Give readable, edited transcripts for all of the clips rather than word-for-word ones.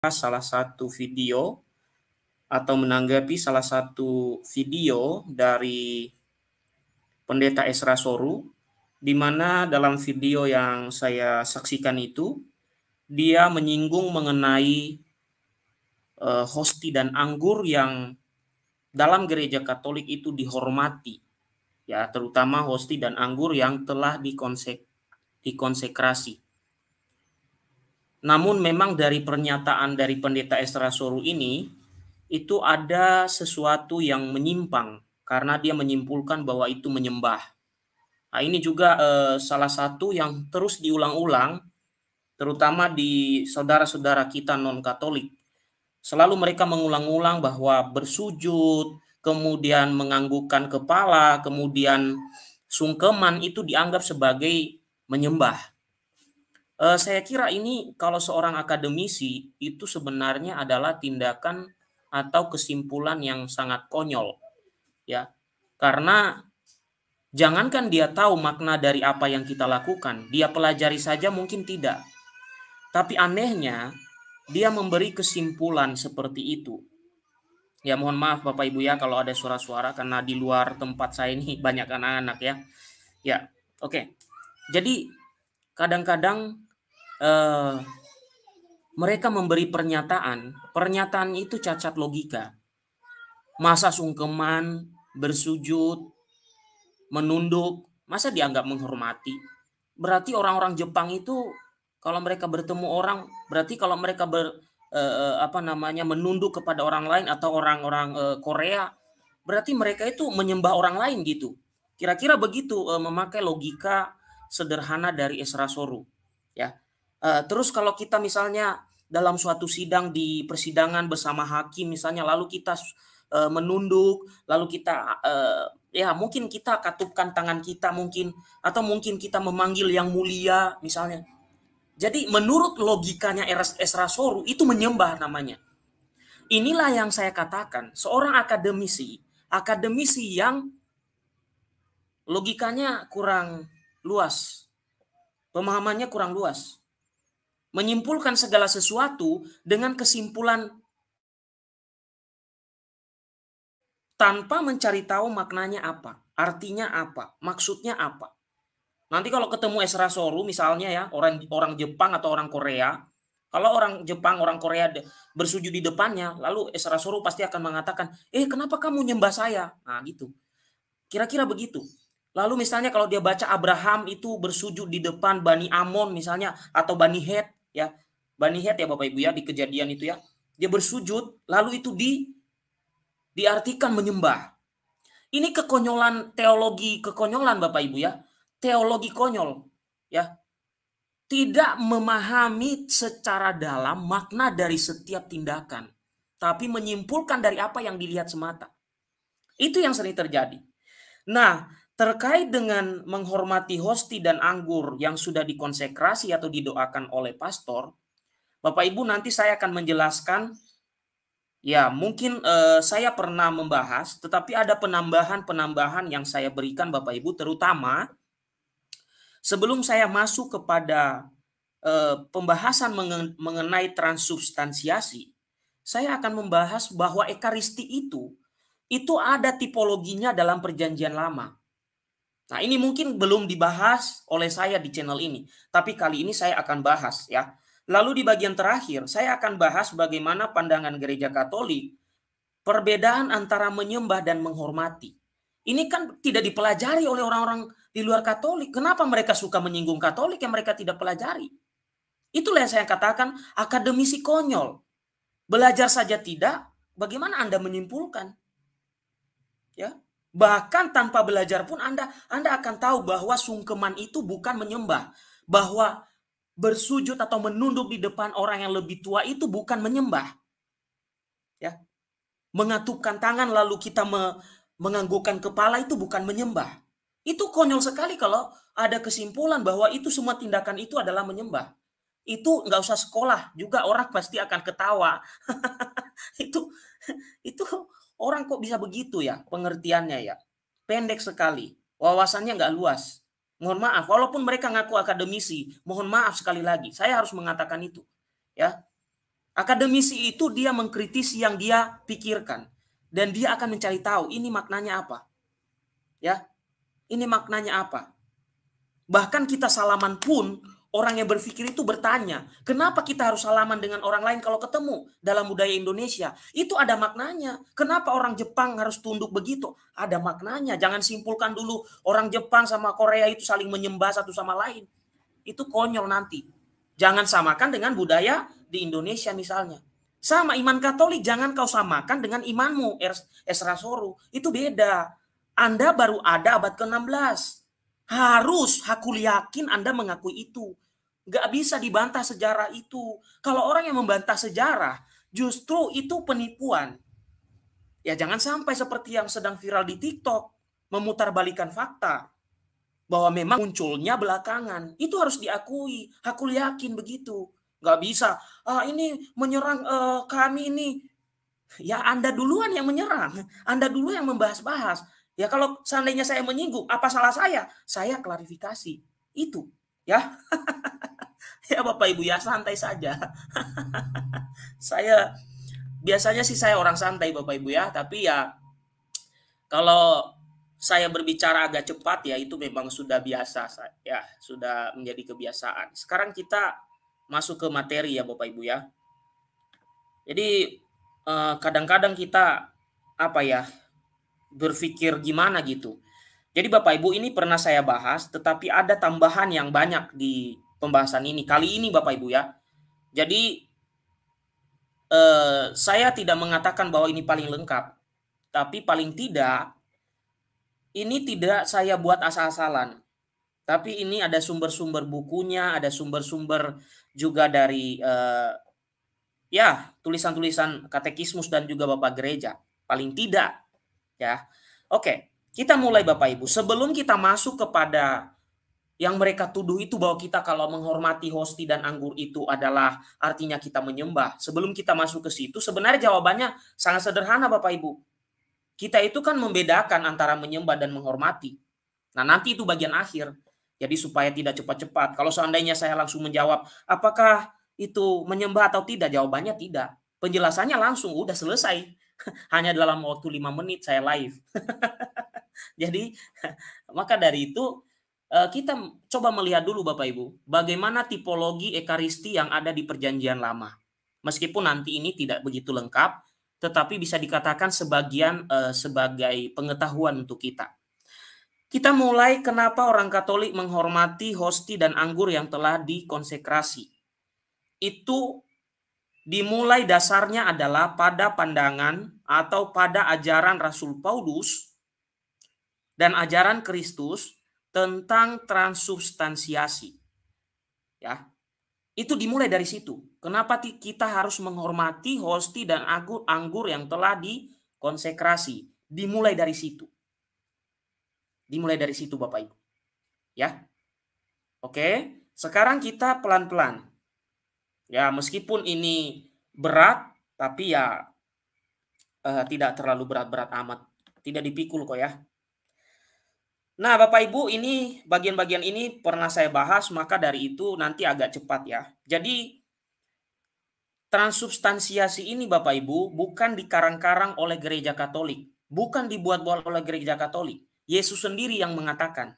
salah satu video atau menanggapi salah satu video dari Pendeta Esra Soru, di mana dalam video yang saya saksikan itu, dia menyinggung mengenai hosti dan anggur yang dalam gereja Katolik itu dihormati, ya, terutama hosti dan anggur yang telah dikonsekrasi. Namun memang dari pernyataan dari Pendeta Esra Soru ini, itu ada sesuatu yang menyimpang karena dia menyimpulkan bahwa itu menyembah. Nah, ini juga salah satu yang terus diulang-ulang, terutama di saudara-saudara kita non-Katolik. Selalu mereka mengulang-ulang bahwa bersujud, kemudian menganggukkan kepala, kemudian sungkeman itu dianggap sebagai menyembah. Saya kira ini kalau seorang akademisi itu sebenarnya adalah tindakan atau kesimpulan yang sangat konyol, ya. Karena jangankan dia tahu makna dari apa yang kita lakukan, dia pelajari saja mungkin tidak. Tapi anehnya, dia memberi kesimpulan seperti itu. Ya, mohon maaf Bapak Ibu ya kalau ada suara-suara karena di luar tempat saya ini banyak anak-anak ya. Ya, oke. Jadi kadang-kadang mereka memberi pernyataan itu cacat logika. Masa sungkeman, bersujud, menunduk, masa dianggap menghormati? Berarti orang-orang Jepang itu kalau mereka bertemu orang, berarti kalau mereka menunduk kepada orang lain atau orang-orang Korea, berarti mereka itu menyembah orang lain gitu. Kira-kira begitu memakai logika sederhana dari Esra Soru, ya. Terus kalau kita misalnya dalam suatu sidang di persidangan bersama hakim misalnya, lalu kita menunduk, lalu kita ya mungkin kita katupkan tangan kita mungkin, atau mungkin kita memanggil yang mulia misalnya. Jadi menurut logikanya Esra Soru itu menyembah namanya. Inilah yang saya katakan, seorang akademisi yang logikanya kurang luas, pemahamannya kurang luas, menyimpulkan segala sesuatu dengan kesimpulan tanpa mencari tahu maknanya apa, artinya apa, maksudnya apa. Nanti kalau ketemu Esra Soru misalnya ya, orang Jepang atau orang Korea, kalau orang Jepang, orang Korea bersujud di depannya, lalu Esra Soru pasti akan mengatakan, kenapa kamu nyembah saya? Nah gitu. Kira-kira begitu. Lalu misalnya kalau dia baca Abraham itu bersujud di depan Bani Amon misalnya, atau Bani Het ya. Bani Het ya Bapak Ibu ya, di Kejadian itu ya. Dia bersujud, lalu itu diartikan menyembah. Ini kekonyolan, teologi kekonyolan Bapak Ibu ya. Teologi konyol ya. Tidak memahami secara dalam makna dari setiap tindakan, tapi menyimpulkan dari apa yang dilihat semata. Itu yang sering terjadi. Nah, terkait dengan menghormati hosti dan anggur yang sudah dikonsekrasi atau didoakan oleh pastor, Bapak Ibu nanti saya akan menjelaskan. Ya, mungkin saya pernah membahas, tetapi ada penambahan-penambahan yang saya berikan Bapak Ibu, terutama sebelum saya masuk kepada pembahasan mengenai transubstansiasi, saya akan membahas bahwa ekaristi itu ada tipologinya dalam perjanjian lama. Nah, ini mungkin belum dibahas oleh saya di channel ini, tapi kali ini saya akan bahas ya. Lalu di bagian terakhir, saya akan bahas bagaimana pandangan gereja Katolik, perbedaan antara menyembah dan menghormati. Ini kan tidak dipelajari oleh orang-orang di luar Katolik. Kenapa mereka suka menyinggung Katolik yang mereka tidak pelajari? Itulah yang saya katakan akademisi konyol. Belajar saja tidak, bagaimana Anda menyimpulkan? Ya. Bahkan tanpa belajar pun Anda akan tahu bahwa sungkeman itu bukan menyembah, bahwa bersujud atau menunduk di depan orang yang lebih tua itu bukan menyembah. Ya. Mengatupkan tangan lalu kita menganggukkan kepala itu bukan menyembah. Itu konyol sekali kalau ada kesimpulan bahwa itu semua tindakan itu adalah menyembah. Itu nggak usah sekolah juga orang pasti akan ketawa. itu orang kok bisa begitu ya pengertiannya ya. Pendek sekali. Wawasannya nggak luas. Mohon maaf, walaupun mereka ngaku akademisi, mohon maaf sekali lagi. Saya harus mengatakan itu. Ya. Akademisi itu dia mengkritisi yang dia pikirkan dan dia akan mencari tahu ini maknanya apa. Ya, ini maknanya apa. Bahkan kita salaman pun orang yang berpikir itu bertanya, kenapa kita harus salaman dengan orang lain kalau ketemu dalam budaya Indonesia? Itu ada maknanya. Kenapa orang Jepang harus tunduk begitu? Ada maknanya. Jangan simpulkan dulu orang Jepang sama Korea itu saling menyembah satu sama lain. Itu konyol nanti. Jangan samakan dengan budaya di Indonesia misalnya. Sama iman Katolik, jangan kau samakan dengan imanmu, Esra Soru. Itu beda. Anda baru ada abad ke-16. Harus, aku yakin Anda mengakui itu. Nggak bisa dibantah sejarah itu. Kalau orang yang membantah sejarah, justru itu penipuan. Ya jangan sampai seperti yang sedang viral di TikTok, memutarbalikkan fakta bahwa memang munculnya belakangan. Itu harus diakui. Aku yakin begitu. Nggak bisa, ini menyerang kami ini. Ya Anda duluan yang menyerang. Anda dulu yang membahas-bahas. Ya kalau seandainya saya menyinggung, apa salah saya? Saya klarifikasi. Itu. Ya, ya Bapak Ibu ya santai saja. Saya biasanya sih saya orang santai Bapak Ibu ya, tapi ya kalau saya berbicara agak cepat ya itu memang sudah biasa ya, sudah menjadi kebiasaan. Sekarang kita masuk ke materi ya Bapak Ibu ya. Jadi kadang-kadang kita apa ya berpikir gimana gitu. Jadi Bapak Ibu ini pernah saya bahas, tetapi ada tambahan yang banyak di pembahasan ini. Kali ini Bapak Ibu ya. Jadi saya tidak mengatakan bahwa ini paling lengkap, tapi paling tidak ini tidak saya buat asal-asalan. Tapi ini ada sumber-sumber bukunya, ada sumber-sumber juga dari ya tulisan-tulisan katekismus dan juga Bapak Gereja. Paling tidak ya. Oke, kita mulai Bapak Ibu. Sebelum kita masuk kepada yang mereka tuduh itu bahwa kita kalau menghormati hosti dan anggur itu adalah artinya kita menyembah. Sebelum kita masuk ke situ, sebenarnya jawabannya sangat sederhana Bapak Ibu. Kita itu kan membedakan antara menyembah dan menghormati. Nah, nanti itu bagian akhir. Jadi supaya tidak cepat-cepat. Kalau seandainya saya langsung menjawab, apakah itu menyembah atau tidak? Jawabannya tidak. Penjelasannya langsung, udah selesai. Hanya dalam waktu 5 menit saya live. Jadi, maka dari itu kita coba melihat dulu Bapak Ibu, bagaimana tipologi ekaristi yang ada di Perjanjian Lama. Meskipun nanti ini tidak begitu lengkap, tetapi bisa dikatakan sebagian sebagai pengetahuan untuk kita. Kita mulai kenapa orang Katolik menghormati hosti dan anggur yang telah dikonsekrasi. Itu dimulai dasarnya adalah pada pandangan atau pada ajaran Rasul Paulus dan ajaran Kristus tentang transubstansiasi. Ya, itu dimulai dari situ. Kenapa kita harus menghormati hosti dan anggur yang telah dikonsekrasi? Dimulai dari situ. Dimulai dari situ Bapak Ibu. Ya. Oke, sekarang kita pelan-pelan. Ya, meskipun ini berat, tapi ya tidak terlalu berat-berat amat. Tidak dipikul kok ya. Nah, Bapak Ibu, ini bagian-bagian ini pernah saya bahas, maka dari itu nanti agak cepat ya. Jadi, transubstansiasi ini Bapak Ibu bukan dikarang-karang oleh gereja Katolik, bukan dibuat-buat oleh gereja Katolik. Yesus sendiri yang mengatakan.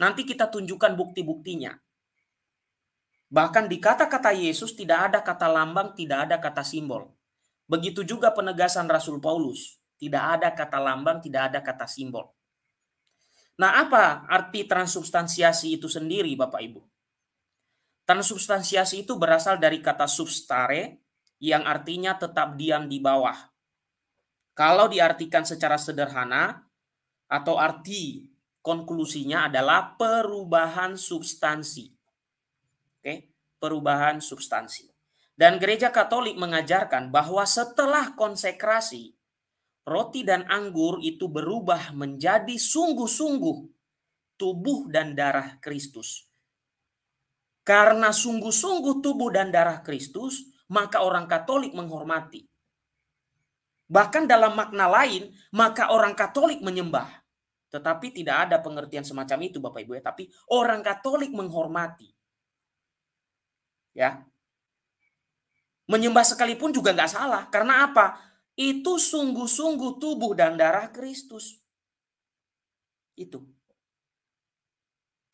Nanti kita tunjukkan bukti-buktinya. Bahkan di kata-kata Yesus tidak ada kata lambang, tidak ada kata simbol. Begitu juga penegasan Rasul Paulus. Tidak ada kata lambang, tidak ada kata simbol. Nah, apa arti transubstansiasi itu sendiri, Bapak Ibu? Transubstansiasi itu berasal dari kata substare, yang artinya tetap diam di bawah. Kalau diartikan secara sederhana, atau arti konklusinya adalah perubahan substansi. Oke, perubahan substansi. Dan gereja Katolik mengajarkan bahwa setelah konsekrasi, roti dan anggur itu berubah menjadi sungguh-sungguh tubuh dan darah Kristus. Karena sungguh-sungguh tubuh dan darah Kristus, maka orang Katolik menghormati. Bahkan dalam makna lain, maka orang Katolik menyembah. Tetapi tidak ada pengertian semacam itu Bapak Ibu ya, tapi orang Katolik menghormati. Ya. Menyembah sekalipun juga nggak salah. Karena apa? Itu sungguh-sungguh tubuh dan darah Kristus. Itu.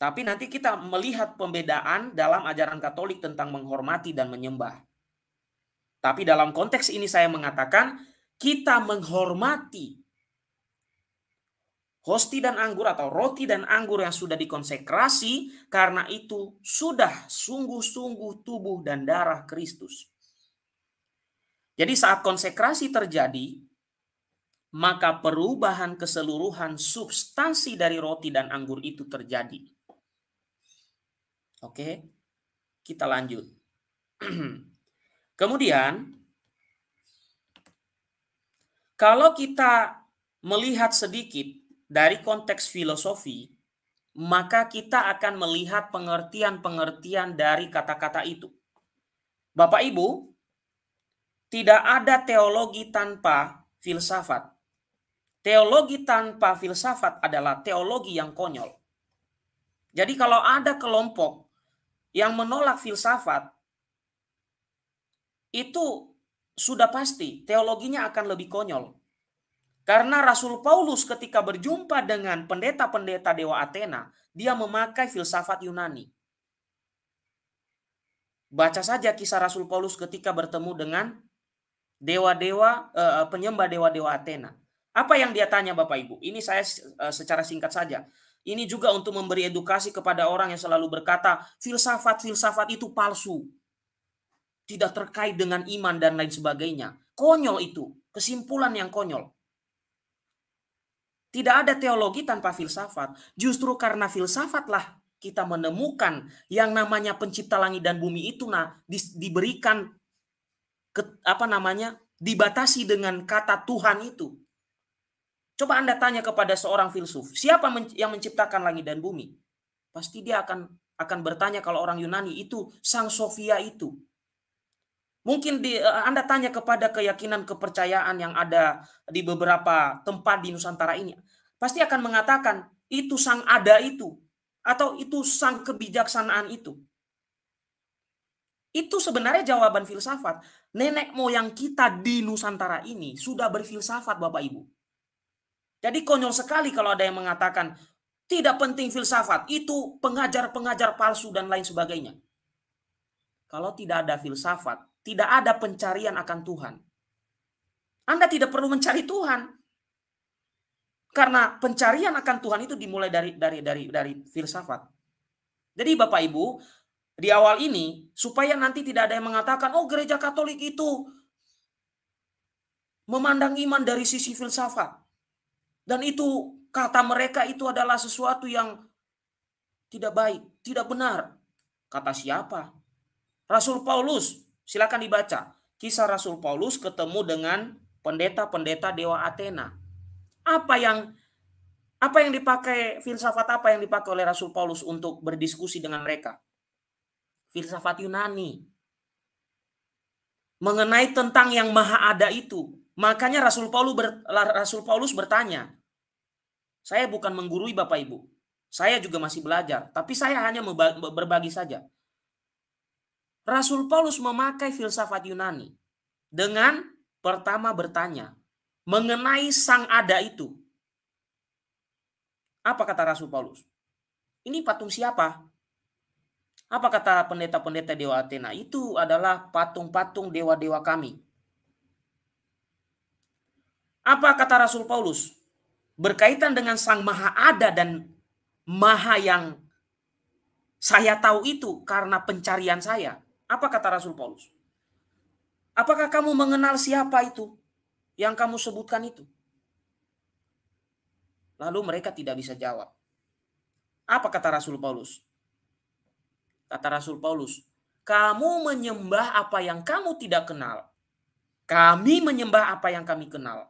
Tapi nanti kita melihat pembedaan dalam ajaran Katolik tentang menghormati dan menyembah. Tapi dalam konteks ini saya mengatakan kita menghormati hosti dan anggur atau roti dan anggur yang sudah dikonsekrasi karena itu sudah sungguh-sungguh tubuh dan darah Kristus. Jadi saat konsekrasi terjadi, maka perubahan keseluruhan substansi dari roti dan anggur itu terjadi. Oke, kita lanjut. Kemudian, kalau kita melihat sedikit dari konteks filosofi, maka kita akan melihat pengertian-pengertian dari kata-kata itu. Bapak Ibu, tidak ada teologi tanpa filsafat. Teologi tanpa filsafat adalah teologi yang konyol. Jadi kalau ada kelompok yang menolak filsafat, itu sudah pasti teologinya akan lebih konyol. Karena Rasul Paulus ketika berjumpa dengan pendeta-pendeta Dewa Athena, dia memakai filsafat Yunani. Baca saja kisah Rasul Paulus ketika bertemu dengan dewa-dewa, penyembah dewa-dewa Athena. Apa yang dia tanya Bapak Ibu? Ini saya secara singkat saja. Ini juga untuk memberi edukasi kepada orang yang selalu berkata, filsafat-filsafat itu palsu. Tidak terkait dengan iman dan lain sebagainya. Konyol itu, kesimpulan yang konyol. Tidak ada teologi tanpa filsafat. Justru karena filsafatlah kita menemukan yang namanya pencipta langit dan bumi itu diberikan dibatasi dengan kata Tuhan itu. Coba Anda tanya kepada seorang filsuf, siapa yang menciptakan langit dan bumi? Pasti dia akan bertanya kalau orang Yunani itu Sang Sofia itu. Mungkin Anda tanya kepada keyakinan kepercayaan yang ada di beberapa tempat di Nusantara ini, pasti akan mengatakan itu Sang Ada itu, atau itu Sang Kebijaksanaan itu. Itu sebenarnya jawaban filsafat. Nenek moyang kita di Nusantara ini sudah berfilsafat Bapak Ibu. Jadi konyol sekali kalau ada yang mengatakan tidak penting filsafat, itu pengajar-pengajar palsu dan lain sebagainya. Kalau tidak ada filsafat, tidak ada pencarian akan Tuhan. Anda tidak perlu mencari Tuhan. Karena pencarian akan Tuhan itu dimulai dari filsafat. Jadi Bapak Ibu, di awal ini supaya nanti tidak ada yang mengatakan, oh gereja Katolik itu memandang iman dari sisi filsafat. Dan itu kata mereka itu adalah sesuatu yang tidak baik, tidak benar. Kata siapa? Rasul Paulus. Silakan dibaca. Kisah Rasul Paulus ketemu dengan pendeta-pendeta Dewa Athena. Apa yang dipakai, filsafat apa yang dipakai oleh Rasul Paulus untuk berdiskusi dengan mereka? Filsafat Yunani. Mengenai tentang yang maha ada itu. Makanya Rasul Paulus bertanya, saya bukan menggurui Bapak Ibu. Saya juga masih belajar, tapi saya hanya berbagi saja. Rasul Paulus memakai filsafat Yunani dengan pertama bertanya mengenai Sang Ada itu. Apa kata Rasul Paulus? Ini patung siapa? Apa kata pendeta-pendeta Dewa Athena? Itu adalah patung-patung dewa-dewa kami. Apa kata Rasul Paulus? Berkaitan dengan Sang Maha Ada dan Maha yang saya tahu itu karena pencarian saya. Apa kata Rasul Paulus? Apakah kamu mengenal siapa itu yang kamu sebutkan itu? Lalu mereka tidak bisa jawab. Apa kata Rasul Paulus? Kata Rasul Paulus, kamu menyembah apa yang kamu tidak kenal. Kami menyembah apa yang kami kenal.